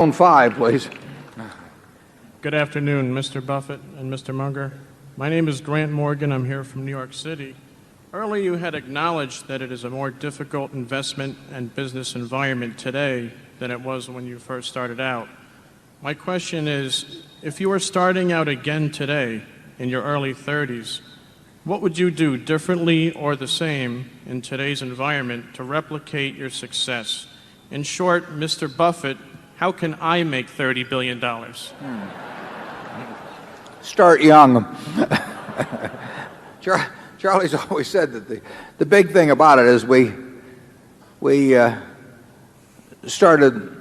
Phone 5, please. Good afternoon, Mr. Buffett and Mr. Munger. My name is Grant Morgan. I'm here from New York City. Earlier, you had acknowledged that it is a more difficult investment and business environment today than it was when you first started out. My question is, if you were starting out again today in your early 30s, what would you do differently or the same in today's environment to replicate your success? In short, Mr. Buffett, how can I make $30 billion? Start young. Charlie's always said that the big thing about it is we started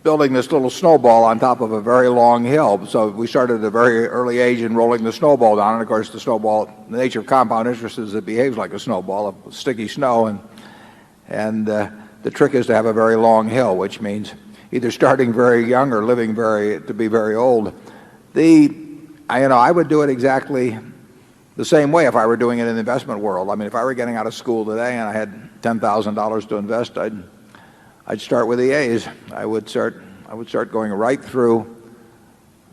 building this little snowball on top of a very long hill. So we started at a very early age in rolling the snowball down. And of course, the snowball, the nature of compound interest is it behaves like a snowball of sticky snow. And the trick is to have a very long hill, which means either starting very young or living to be very old. I would do it exactly the same way if I were doing it in the investment world. I mean, if I were getting out of school today and I had $10,000 to invest, I'd start with the A's. I would start going right through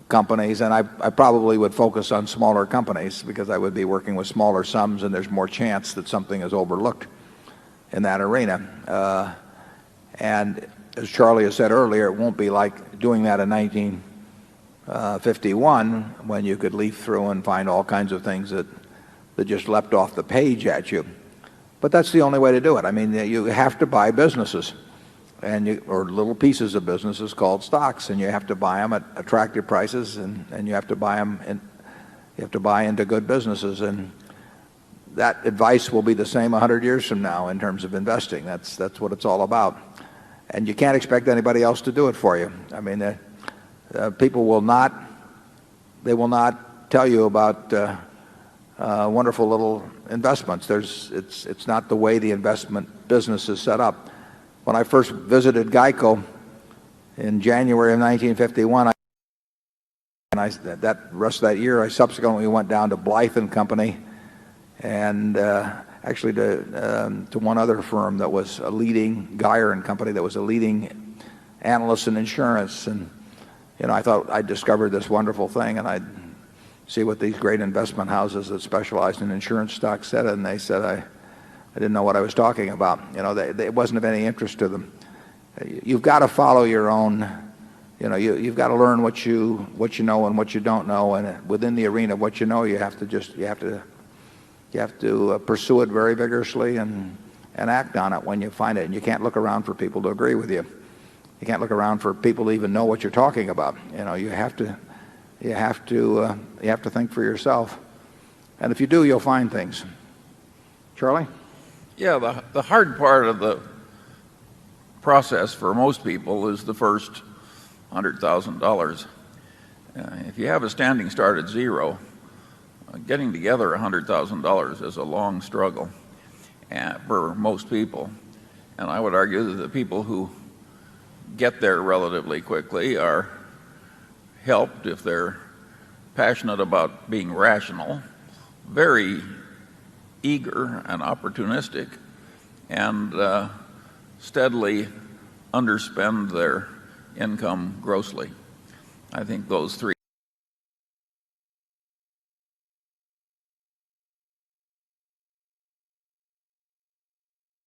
companies, and I probably would focus on smaller companies because I would be working with smaller sums, and there's more chance that something is overlooked in that arena. And as Charlie has said earlier, it won't be like doing that in 1951 when you could leaf through and find all kinds of things that just leapt off the page at you. But that's the only way to do it. I mean, you have to buy businesses or little pieces of businesses called stocks, and you have to buy them at attractive prices, and you have to buy them and you have to buy into good businesses. And that advice will be the same 100 years from now in terms of investing. That's what it's all about. And you can't expect anybody else to do it for you. I mean, people will not tell you about wonderful little investments. It's not the way the investment business is set up. When I first visited Geico in January of 1951, that rest of that year, I subsequently went down to Blythe and Company, and actually to one other firm that was a leading, Geyer and Company, that was a leading analyst in insurance. And I thought I'd discovered this wonderful thing, and I'd see what these great investment houses that specialized in insurance stocks said, and they said I didn't know what I was talking about. It wasn't of any interest to them. You've got to follow your own. You've got to learn what you know and what you don't know, and within the arena of what you know, you have to pursue it very vigorously and act on it when you find it. And you can't look around for people to agree with you. You can't look around for people to even know what you're talking about. You have to think for yourself. And if you do, you'll find things. Charlie? Yeah, the hard part of the process for most people is the first $100,000. If you have a standing start at zero, getting together $100,000 is a long struggle for most people. And I would argue that the people who get there relatively quickly are helped if they're passionate about being rational, very eager and opportunistic, and steadily underspend their income grossly. I think those three